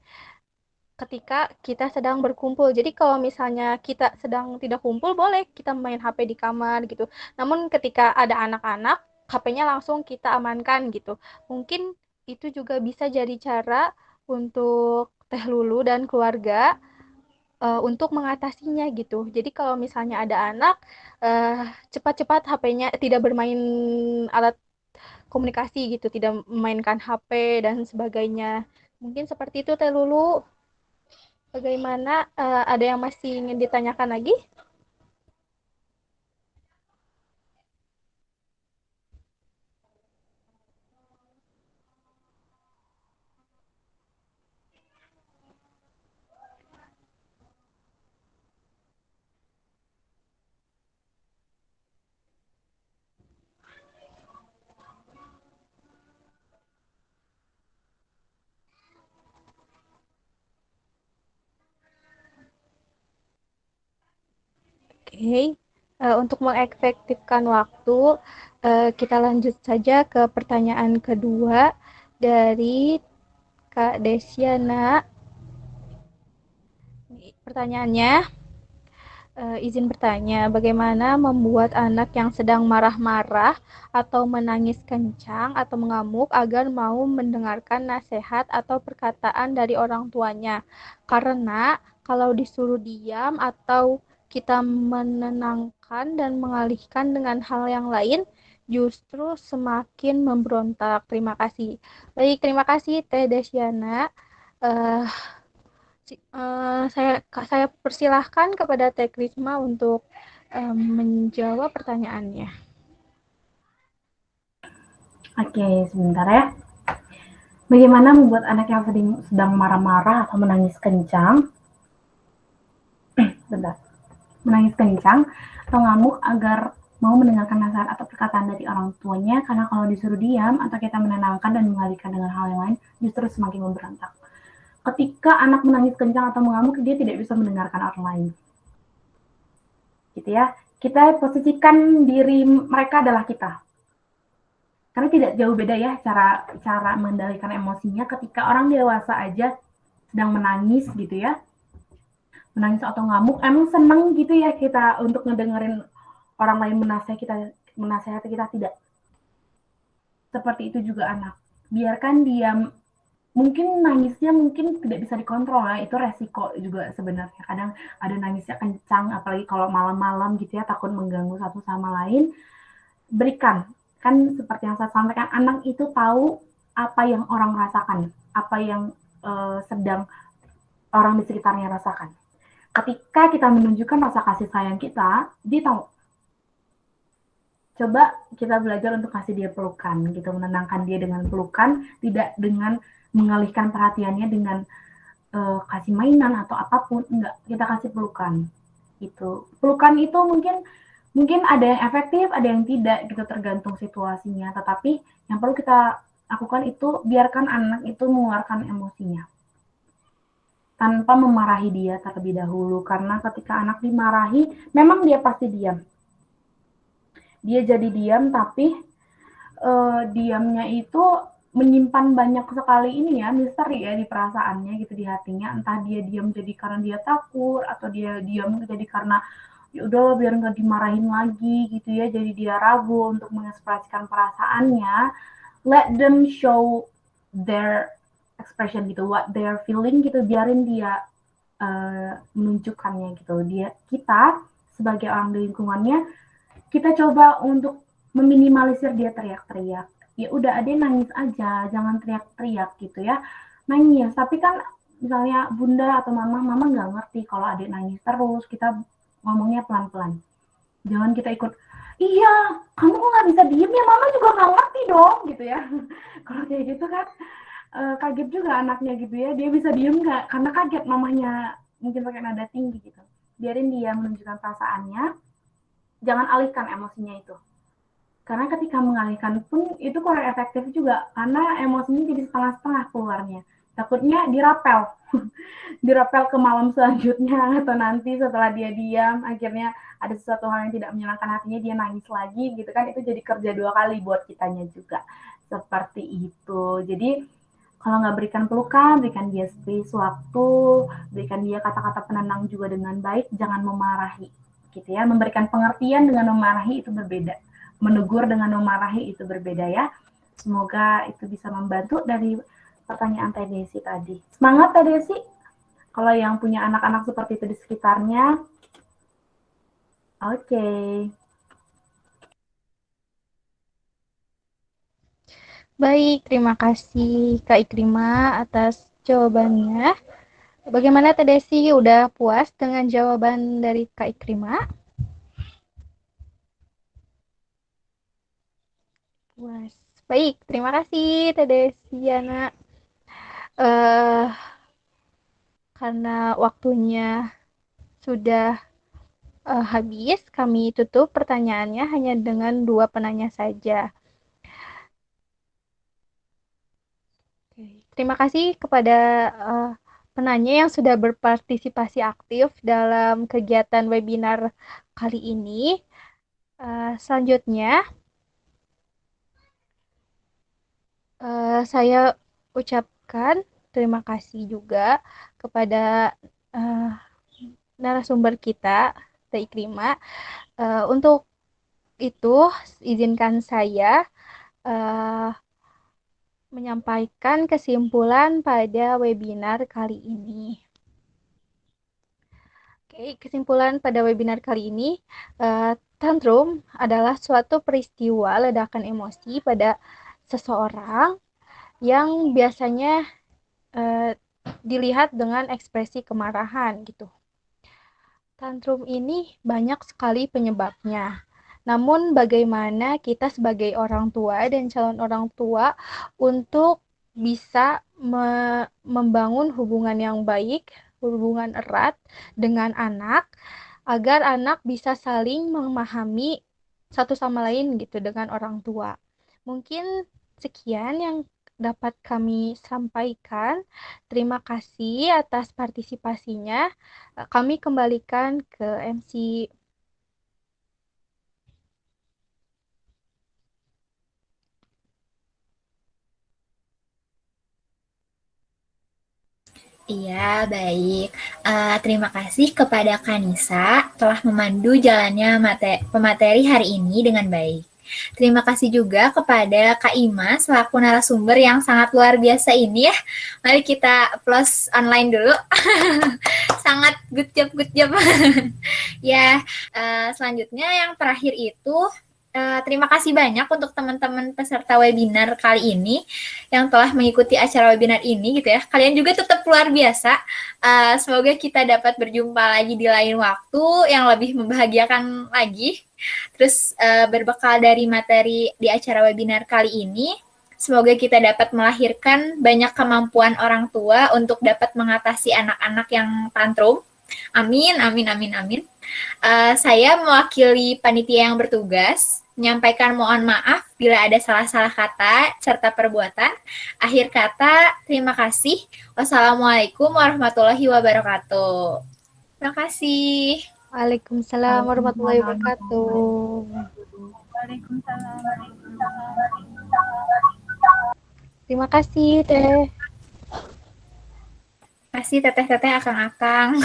ketika kita sedang berkumpul. Jadi kalau misalnya kita sedang tidak kumpul, boleh kita main HP di kamar gitu. Namun ketika ada anak-anak, HP-nya langsung kita amankan gitu. Mungkin itu juga bisa jadi cara untuk Teh Lulu dan keluarga untuk mengatasinya gitu. Jadi kalau misalnya ada anak, uh, cepat-cepat HP-nya tidak bermain alat komunikasi gitu, tidak memainkan HP dan sebagainya. Mungkin seperti itu Teh Lulu. Bagaimana? Ada yang masih ingin ditanyakan lagi? Oke, untuk mengefektifkan waktu, kita lanjut saja ke pertanyaan kedua dari Kak Desiana. Pertanyaannya, izin bertanya, bagaimana membuat anak yang sedang marah-marah atau menangis kencang atau mengamuk agar mau mendengarkan nasihat atau perkataan dari orang tuanya? Karena kalau disuruh diam atau kita menenangkan dan mengalihkan dengan hal yang lain, justru semakin memberontak. Terima kasih. Baik, terima kasih Teh Desiana. Uh, saya persilahkan kepada Teh Krisma untuk menjawab pertanyaannya. Oke, sebentar ya. Bagaimana membuat anak yang sedang marah-marah atau menangis kencang, menangis kencang atau ngamuk agar mau mendengarkan nasihat atau perkataan dari orang tuanya, karena kalau disuruh diam atau kita menenangkan dan mengalihkan dengan hal yang lain, justru semakin memberontak. Ketika anak menangis kencang atau mengamuk, dia tidak bisa mendengarkan orang lain. Gitu ya. Kita posisikan diri mereka adalah kita. Karena tidak jauh beda ya cara mengendalikan emosinya ketika orang dewasa aja sedang menangis gitu ya. Menangis atau ngamuk, emang seneng gitu ya kita untuk ngedengerin orang lain menasehati kita, tidak. Seperti itu juga anak. Biarkan dia mungkin nangisnya mungkin tidak bisa dikontrol ya, itu resiko juga sebenarnya. Kadang ada nangisnya kencang, apalagi kalau malam-malam gitu ya, takut mengganggu satu sama lain. Berikan, kan seperti yang saya sampaikan, anak itu tahu apa yang orang rasakan, apa yang sedang orang di sekitarnya rasakan. Ketika kita menunjukkan rasa kasih sayang kita, dia tahu. Coba kita belajar untuk kasih dia pelukan, gitu, menenangkan dia dengan pelukan, tidak dengan mengalihkan perhatiannya dengan kasih mainan atau apapun, enggak, kita kasih pelukan. Gitu. Pelukan itu mungkin ada yang efektif, ada yang tidak, gitu, tergantung situasinya. Tetapi yang perlu kita lakukan itu biarkan anak itu mengeluarkan emosinya tanpa memarahi dia terlebih dahulu, karena ketika anak dimarahi, memang dia pasti diam. Dia jadi diam, tapi diamnya itu menyimpan banyak sekali ini ya, misteri ya di perasaannya gitu, di hatinya. Entah dia diam jadi karena dia takut, atau dia diam jadi karena ya udah biar nggak dimarahin lagi gitu ya, jadi dia ragu untuk mengekspresikan perasaannya, let them show their expression gitu, what they are feeling gitu, biarin dia menunjukkannya gitu. Kita sebagai orang di lingkungannya, kita coba untuk meminimalisir dia teriak-teriak. Ya udah, adek nangis aja, jangan teriak-teriak gitu ya. Nangis, tapi kan misalnya bunda atau mama nggak ngerti kalau adek nangis terus, kita ngomongnya pelan-pelan. Jangan kita ikut, iya, kamu kok nggak bisa diem ya, mama juga nggak ngerti dong gitu ya. Kalau kayak gitu kan kaget juga anaknya gitu ya, dia bisa diem nggak? Karena kaget mamahnya mungkin pakai nada tinggi gitu. Biarin dia menunjukkan perasaannya, jangan alihkan emosinya itu. Karena ketika mengalihkan pun itu kurang efektif juga, karena emosinya jadi setengah-setengah keluarnya. Takutnya dirapel, dirapel ke malam selanjutnya, atau nanti setelah dia diam, akhirnya ada sesuatu hal yang tidak menyenangkan hatinya, dia nangis lagi gitu kan, itu jadi kerja 2 kali buat kitanya juga. Seperti itu. Jadi kalau nggak berikan pelukan, berikan dia space waktu, berikan dia kata-kata penenang juga dengan baik, jangan memarahi gitu ya. Memberikan pengertian dengan memarahi itu berbeda. Menegur dengan memarahi itu berbeda ya. Semoga itu bisa membantu dari pertanyaan Teh Desi tadi. Semangat Teh Desi. Kalau yang punya anak-anak seperti itu di sekitarnya. Oke. Baik, terima kasih Kak Ikrima atas jawabannya. Bagaimana Teh Desi, udah puas dengan jawaban dari Kak Ikrima? Puas. Baik, terima kasih Teh Desi, anak. Karena waktunya sudah habis, kami tutup pertanyaannya hanya dengan 2 penanya saja. Terima kasih kepada penanya yang sudah berpartisipasi aktif dalam kegiatan webinar kali ini. Selanjutnya, saya ucapkan terima kasih juga kepada narasumber kita, Teh Ikrima. Untuk itu, izinkan saya menyampaikan kesimpulan pada webinar kali ini. Oke, kesimpulan pada webinar kali ini, tantrum adalah suatu peristiwa ledakan emosi pada seseorang yang biasanya dilihat dengan ekspresi kemarahan gitu. Tantrum ini banyak sekali penyebabnya. Namun bagaimana kita sebagai orang tua dan calon orang tua untuk bisa membangun hubungan yang baik, hubungan erat dengan anak, agar anak bisa saling memahami satu sama lain gitu dengan orang tua. Mungkin sekian yang dapat kami sampaikan. Terima kasih atas partisipasinya. Kami kembalikan ke MC. Iya, baik. Terima kasih kepada Kanisa telah memandu jalannya pemateri hari ini dengan baik. Terima kasih juga kepada Kak Ima selaku narasumber yang sangat luar biasa ini ya. Mari kita applause online dulu. Sangat good job. Ya, selanjutnya yang terakhir itu terima kasih banyak untuk teman-teman peserta webinar kali ini yang telah mengikuti acara webinar ini gitu ya. Kalian juga tetap luar biasa. Semoga kita dapat berjumpa lagi di lain waktu yang lebih membahagiakan lagi. Terus berbekal dari materi di acara webinar kali ini, semoga kita dapat melahirkan banyak kemampuan orang tua untuk dapat mengatasi anak-anak yang tantrum. Amin. Saya mewakili panitia yang bertugas menyampaikan mohon maaf bila ada salah-salah kata serta perbuatan. Akhir kata, terima kasih. Wassalamualaikum warahmatullahi wabarakatuh. Terima kasih. Waalaikumsalam warahmatullahi wabarakatuh. Waalaikumsalam. Terima kasih, Teh. Terima kasih, teteh-teteh, akang-akang.